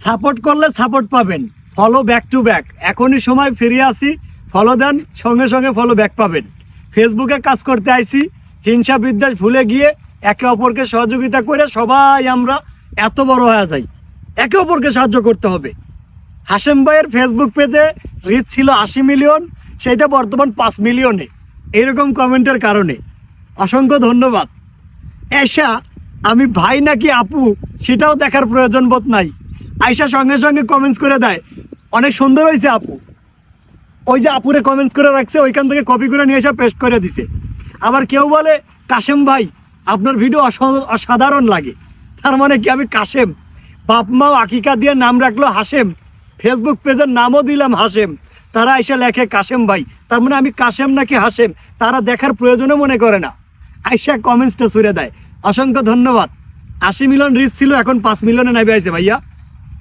Support করলে support পাবেন, follow back to back. এখনই সময় ফিরে আসি, ফলো দেন, সঙ্গে সঙ্গে ফলো ব্যাক পাবেন। ফেসবুকে কাজ করতে আইছি, হিংসা বিদ্বেষ ভুলে গিয়ে একে অপরকে সহযোগিতা করে সবাই আমরা এত বড় হয়ে যাই। একে অপরকে সাহায্য করতে হবে। হাশেম ভাইয়ের ফেসবুক পেজে রিচ ছিল 80 মিলিয়ন, সেটা বর্তমান 5 মিলিয়নে। এরকম কমেন্টের কারণে অসংখ্য ধন্যবাদ। এসা আমি ভাই নাকি আপু সেটাও দেখার প্রয়োজন বোধ নাই, আয়সা সঙ্গে সঙ্গে কমেন্টস করে দেয় অনেক সুন্দর হয়েছে আপু। ওই যে আপুরে কমেন্টস করে রাখছে, ওইখান থেকে কপি করে নিয়ে এসে পেস্ট করে দিছে। আবার কেউ বলে কাশেম ভাই আপনার ভিডিও অসাধারণ লাগে। তার মানে কি আমি কাশেম? বাপ মাও আকিকা দিয়ে নাম রাখলো হাশেম, ফেসবুক পেজের নামও দিলাম হাশেম, তারা এসে লেখে কাশেম ভাই। তার মানে আমি কাশেম নাকি হাশেম তারা দেখার প্রয়োজনও মনে করে না, আইসা কমেন্টসটা ছুড়ে দেয়। অসংখ্য ধন্যবাদ। 80 মিলিয়ন রিচ ছিল, এখন 5 মিলিয়নে নামে আইছে ভাইয়া।